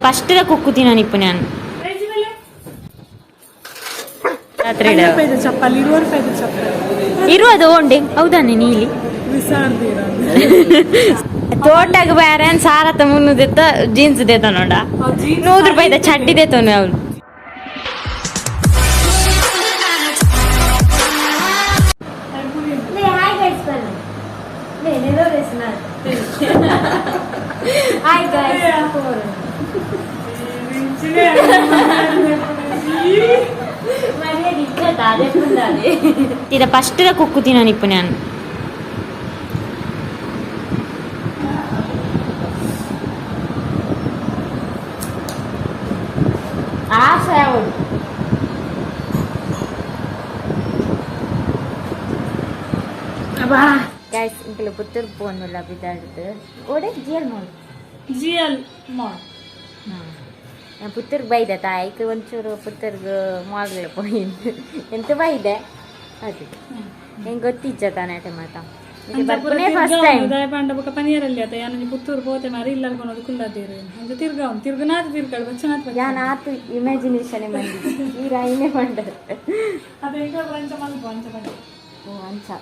First ಕುಕ್ಕುತ್ತೀನಿ ನಾನು ಇಪ್ಪ ನಾನು ಚಪ್ಪಲ್ ಇರುವುದು ಉಂಡೆ ಹೌದಾನೆ ನೀಲಿ ತೋಟಗ ಬೇರೆ ಸಾರತ್ತ ಮುನ್ನೂದೆತ್ತ ಜೀನ್ಸ್ ದೇತ ನೋಡ ₹100 ಚಡ್ಡಿ ದೇತವನು ಅವಳು ಇದು ಫಸ್ಟ್ ಕುಕ್ಕುತ್ತೀನಿ ನಾನು ಇಪ್ಪ ನಾನು guys ఇంకలు పుత్తూరు పోనుల బిడ్డడు ఓడే జిఎల్ మాల్ ನಾನು ಪುತ್ತೂರ್ಗೆ ಬೈದೆ ತಾಯಿಗೆ ಒಂಚೂರು ಪುತ್ತೂರ್ಗೆ ಮಾಲ್ಗಳು ಹೋಗಿದ್ದು ಎಂತ ಬೈದೆ ಅದು ಹೆಂಗೆ ಗೊತ್ತಿಜ್ಜ ತಾನೆ ಮಾತ ಬರ್ಪುನೇ ಫಸ್ಟ್ ಟೈಮ್ పండ ఒక పనియరల్లి అత యాని పుత్తూరు పోతే మరి ఇల్లు కొనదు కుల్లదేరు అంత తిరగనాథ తిరగడు వచ్చనాథ యానాత్ ఇమాజినేషన్ మంది ఈ రాయినే పండరు అదే ఇంకా పంచమల్ పంచమల్ ఓ అంచ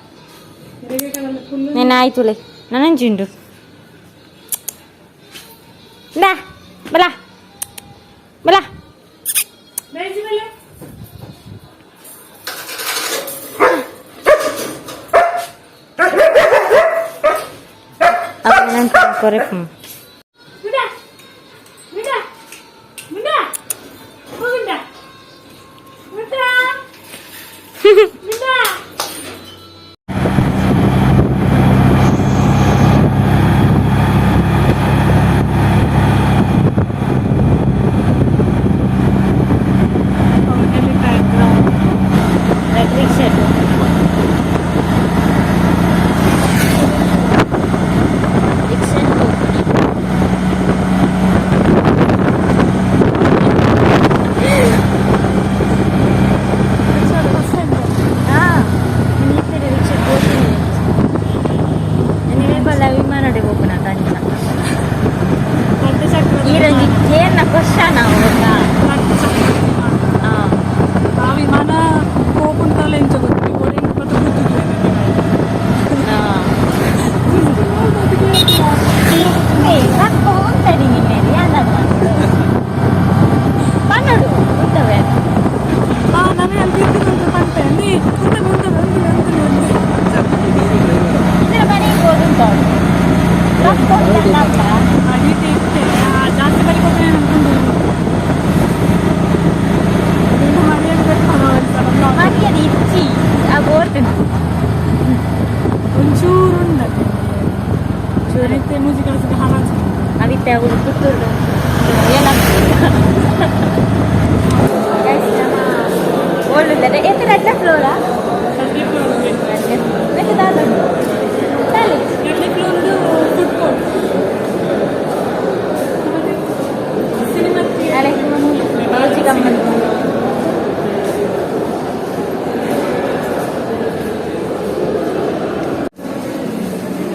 నేను ಆಯ್ತುಲೆ ನನ್ನ ಜಿಂಡು ನಾ ಬಲ ಬಲ ಬೇಜಿ ಬಲ apnan korek muda muda muda muda muda muda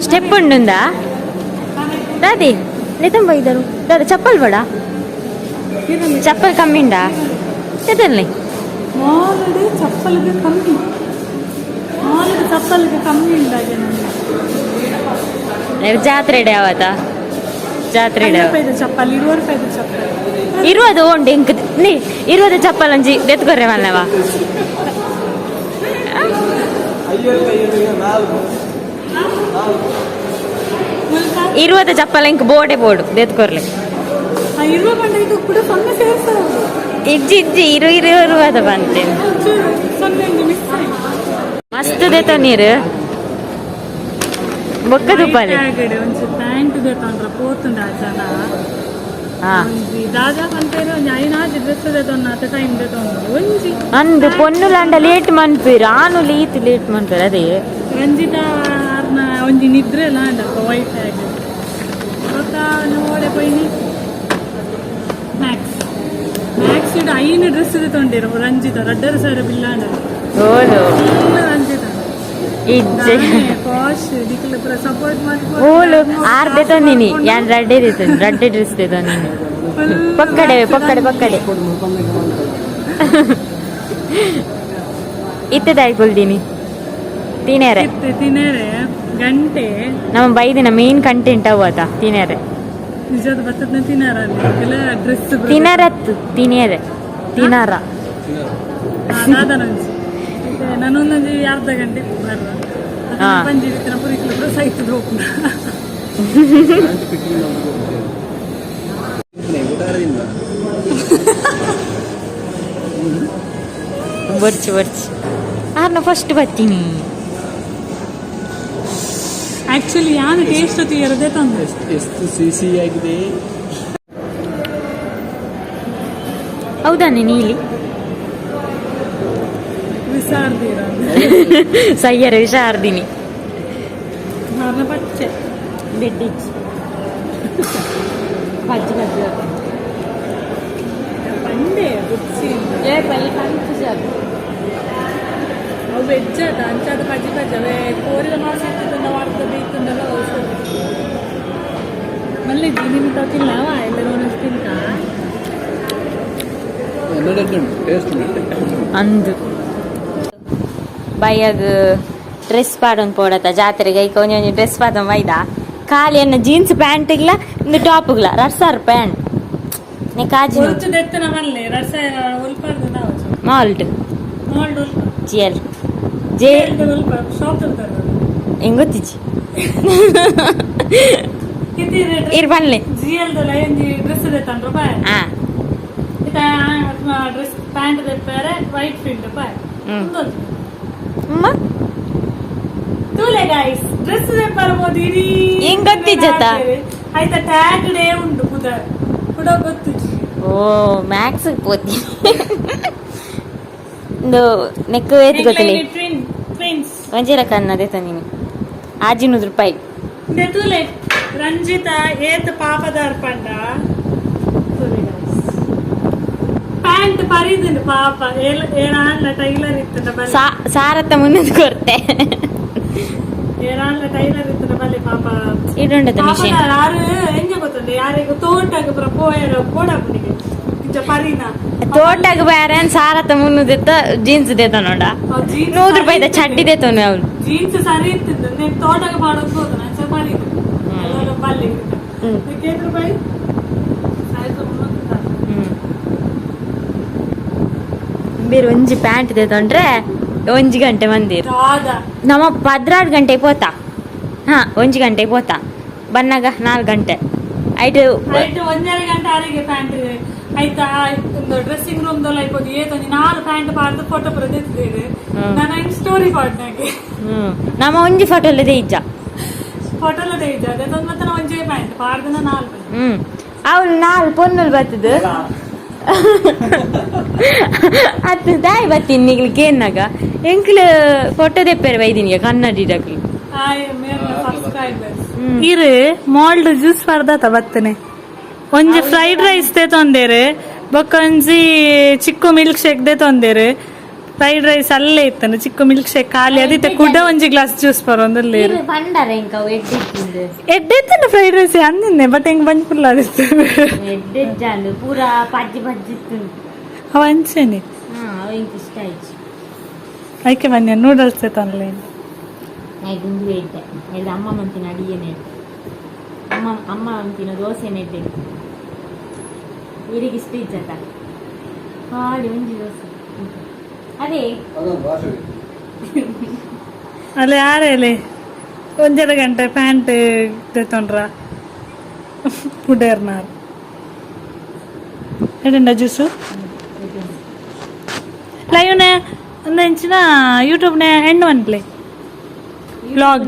step ఉండుందా దాది నితం బైదరు దాదా చప్పల్ బడా చప్పల్ కమ్మిండా ఎదల్ని మాలుడు చప్పల్కి కమ్మి మాలుడు చప్పల్కి కమ్మిండా ಜಾತ್ರೆ ಡೇ ಅವತ್ತ ಜಾತ್ರೆ ಡೇ ಚಪ್ಪಲ್ ₹20 ಚಪ್ಪಲ್ 20 ಉಂಟು ಇಂಕ ನೀ 20 ಚಪ್ಪಲ್ ಅಂಜಿ ದೆತ್ಕೊರ್ರೆ ಮಲ್ಲವ 20 ಚಪ್ಪಲ್ ಇಂಕ ಬೋಡೆ ಬೋಡು ದೆತ್ಕೊರ್ಲೆ ಇಜ್ಜಿ ಇಜ್ಜಿ 20 ಬಂತೆ ಮಸ್ತ್ ದೇತ ನೀರು ಬೊಕ್ಕ ದುಪ್ಪಲಿ ಪ್ಯಾಂಟ್ ದೇತಂದ್ರ ಪೋತುಂಡ ಜನ దాదాపు అంటే అయినా డ్రెస్ దేతోన్న అత టైం దేతోన్న ಒಂಜಿ ಅಂದು ಪೊನ್ನುಲಂಡ ಲೇಟ್ ಮನ್ಪೇರು ಆನು ಲೀತ್ ಲೇಟ್ ಮನ್ಪೇರು ಅದೇ ರಂಜಿತಾ ಅರ್ನ ಒಂಜಿ ನಿದ್ರೆ ಲಾಂಡ ವೈಟ್ ಆಗಿ ಗೊತ್ತ ನೋಡೆ ಪೈನಿ ಮ್ಯಾಕ್ಸ್ ಇಡ ಐನು ಡ್ರೆಸ್ ದೇತೊಂಡಿರು ರಂಜಿತಾ ರಡ್ಡರ ಸೈರ ಬಿಲ್ಲಾಂಡ ಓದು ರಂಜಿತಾ ಇಜ್ಜೆ ಪಾಶ್ ದಿಕ್ಲ ಪುರ ಸಪೋರ್ಟ್ ಮಾಡಿ ಓಲು ಆರ್ ದೇತೊಂದಿನಿ ಯಾನ್ ರಡ್ಡೆ ಡ್ರೆಸ್ ದೇತೊಂದಿನಿ ಪಕ್ಕಡೆ ಇತ್ತದಾಯ್ಕೊಳ್ತೀನಿ ತಿನೇರೆ ಗಂಟೆ ನಮ್ಮ ಬೈದಿನ ಮೇನ್ ಕಂಟೆಂಟ್ ಅವತ್ತ ತಿನೇರೆ ನಿಜದ ಬರ್ತದ ಡ್ರೆಸ್ ತಿನರತ್ತು ತಿನೇರೆ ತಿನಾರ ನಾನೊಂದೊಂದು ಅರ್ಧ ಗಂಟೆ ಪಂಜಿ ಪುರಿ ಸಾಯ್ತದ ಹೋಗ್ತದ ಬರ್ಚಿ ಆರ್ನ ಫಸ್ಟ್ ಬರ್ತೀನಿ ಆಕ್ಚುಲಿ ಯಾರು ಟೇಸ್ಟ್ ತೀರದೆ ತಂದ್ರೆ ಎಷ್ಟು ಸಿಸಿ ಆಗಿದೆ. ಹೌದಾನೆ ನೀಲಿ ವಿಸಾರ್ದೀರ ಸಯ್ಯರ ವಿಷಾರ್ದಿನಿ ಮಾರ್ನ ಪಚ್ಚೆ ಬೆಡ್ಡಿಚ್ಚಿ ಪಜ್ಜಿ ಪಂಡೆ ಬುಕ್ಸಿ ಅವು ವೆಜ್ ಅದ ಅಂಚಾದ ಪಜ್ಜಿ ಅವೇ ಕೋರಿದ ಮಾಸ ಇರ್ತದಲ್ಲ ವಾರದ ಬೇಯ್ತಂದಲ್ಲ ಮಲ್ಲಿ ನಿಮ್ಗೆ ಗೊತ್ತಿಲ್ಲ ಎಲ್ಲರೂ ಒಂದಷ್ಟು ತಿಂತ ಅಂದು ಬೈಯಾಗ ಡ್ರೆಸ್ ಪಾಡೊಂದು ಪೋಡತ್ತ ಜಾತ್ರೆಗೆ ಈಗ ಒಂಜೊಂದು ಡ್ರೆಸ್ ಪಾದ ವೈದ ಖಾಲಿ ಅನ್ನ ಜೀನ್ಸ್ ಪ್ಯಾಂಟ್ಗ್ಲ ಒಂದು ಟಾಪ್ಗ್ಲ ರಡ್ಸಾರ್ ಪ್ಯಾಂಟ್ ನೆ ಕಾಜಿ ಮಾಲ್ಡ್ ಜಿಯಲ್ ಜೇ ಹೆಂಗ್ ಗೊತ್ತಿಚ್ಚಿ ಇರ್ ಬನ್ನಿ ಡ್ರೆಸ್ ಹಾ ಡ್ರೆಸ್ ಪ್ಯಾಂಟ್ ತೆಪ್ಪಾರೆ ವೈಟ್ ಪ್ರಿಂಟ್ ತೂಲೆ ಗೈಸ್ ಡ್ರೆಸ್ ತೆಪ್ಪಾರಬಹುದು ಇಡೀ ಹೆಂಗ್ ಗೊತ್ತಿಜ್ಜತ್ತ ಆಯ್ತಾ ಟ್ಯಾಗ್ ಡೇ ಉಂಟು ಕೂಡ ಗೊತ್ತು ಓ ಮ್ಯಾಕ್ಸ್ ಪೋತಿ ಒಂದು ನೆಕ್ ಏತ್ ಗೊತ್ತಿಲ್ಲ ಒಂಜೀರ ಕನ್ನದೆ ತಂದಿನಿ ₹500 ತೂಲೆ ರಂಜಿತ ಏತ್ ಪಾಪದಾರ್ ಪಂಡ ಪ್ಯಾಂಟ್ ಪರಿದಿಂದ ಪಾಪ ಏನಾನ್ಲ ಟೈಲರ್ ಇತ್ತದ ಸಾರತ್ತ ಮುನ್ನದ ಕೊರ್ತೆ ಏನಾನ್ಲ ಟೈಲರ್ ಇತ್ತದ ಬಲೆ ಪಾಪ ಇಡುಂಡದ ಮಿಷನ್ ಯಾರು ಹೆಂಗ ಗೊತ್ತಂದೆ ಯಾರಿಗೂ ತೋಟಗ ಪೋಯರ ಬೋಡಾಪುನಿಗೆ ಇಂಚ ಪರಿನ ತೋಟಗ ಬೇರೆ ಸಾರತ್ತ ಮುನ್ನದಿತ್ತ ಜೀನ್ಸ್ ದೇತ ನೋಡ ₹100 ಚಡ್ಡಿ ದೇತವನು ಅವ್ನು ಜೀನ್ಸ್ ಸರಿ ಇರ್ತಿದ್ದ ನೀನ್ ತೋಟಗ ಮಾಡೋದು ಹೋದ ನಾನು ಸ್ವಲ್ಪ ಬಲ್ಲಿ ₹100 ಬೇರೆ ಒಂಜಿ ಪ್ಯಾಂಟ್ ದೇತೊಂಡ್ರೆ 1 ಗಂಟೆ ಮಂದಿರ್ ನಮ್ಮ 16 ಗಂಟೆ ಪೋತಾ 1 ಗಂಟೆ ಪೋತಾ ಬನ್ನಾಗ 4 ಗಂಟೆ ಐಟು 1.5 ಗಂಟೆ ಆರೆಗೆ ಪ್ಯಾಂಟ್ ಆಯ್ತಾ ಒಂದು ಡ್ರೆಸ್ಸಿಂಗ್ ರೂಮ್ ದೊಲ್ಲ ಇರ್ಬೋದು ಏತೊಂದು 4 ಪ್ಯಾಂಟ್ ಪಾಡ್ದು ಫೋಟೋ ಬರೆದಿದ್ದೇವೆ ನಾನು ಸ್ಟೋರಿ ಪಾಡ್ನಾಗೆ ನಮ್ಮ ಒಂಜಿ ಫೋಟೋಲ್ಲದೆ ಇಜ್ಜ ಫೋಟೋಲ್ಲದೆ ಇಜ್ಜ ಅದೊಂದು ಮತ್ತೆ ಒಂಜೇ ಪ್ಯಾಂಟ್ ಪಾಡ್ದನ 4 ಅವಳು 4 ಪೊನ್ನಲ್ ಬರ್ತದ ಅದು ದಾಯ್ ಬತ್ತೀನಿ ನಿಗ್ಲಿಕ್ಕೆ ಏನಾಗ ಎಂಕ್ಲು ಫೋಟೋ ತೆಪ್ಪೇರೆ ಬೈದಿನಿಗ ಕನ್ನಡಿಡಕ್ಲು ಇರು ಮಾಲ್ಡ್ ಜ್ಯೂಸ್ ಪರ್ದಾತ ಬತ್ತನೆ ಒಂಜಿ ಫ್ರೈಡ್ ರೈಸ್ ದೇ ತೊಂದೇರು ಬೊಕ್ಕ ಒಂಜಿ ಚಿಕ್ಕು ಮಿಲ್ಕ್ ಶೇಕ್ ದೇ ತೊಂದೇರು ಫ್ರೈಡ್ ರೈಸ್ ಅಲ್ಲೇ ಇತ್ತಾನೆ ಚಿಕ್ಕು ಮಿಲ್ಕ್ ಶೇಕ್ ಖಾಲಿ ಅದಿತ್ತೆ ಕುಡ ಒಂಜಿ ಗ್ಲಾಸ್ ಜ್ಯೂಸ್ ಪರೊಂದಲ್ಲಿ ಎಡ್ಡೆತ್ತನ ಫ್ರೈಡ್ ರೈಸ್ ಅಂದಿನ್ನೆ ಬಟ್ ಹೆಂಗ್ ಬಂದ್ಪುಲ್ಲ ಅದಿತ್ತು ಪೂರಾ ಪಜ್ಜಿ ಬಜ್ಜಿತ್ತು ಅವ ಅಂಚೆನೆ ಇಷ್ಟ ಆಯ್ತು ಅದಕ್ಕೆ ಬನ್ನಿ ನೂಡಲ್ಸ್ ತಂದ್ಲೆ ಅಮ್ಮ ಮಂತಿನ ಅಡಿಗೆನೆ ಅಮ್ಮ ಮಂತಿನ ದೋಸೆನೆ ಇದ್ದೆ ಇವರಿಗೆ ಇಷ್ಟ ಇಜ್ಜತ್ತ ಹಾಡಿ ಒಂಜಿ ದೋಸೆ ಅದೇ ಅಲ್ಲಿ ಯಾರೇ 1.5 ಗಂಟೆ ಪ್ಯಾಂಟ್ ತೆತ್ತೊಂಡ್ರ ಪುಡೇರ್ನಾರ್ ಎಡಂಡ ಜ್ಯೂಸು ಲೈವ್ನೆ ಒಂದು ಇಂಚಿನ ಯೂಟ್ಯೂಬ್ನೆ ಹೆಣ್ಣು ಅನ್ಪ್ಲೆ ಬ್ಲಾಗ್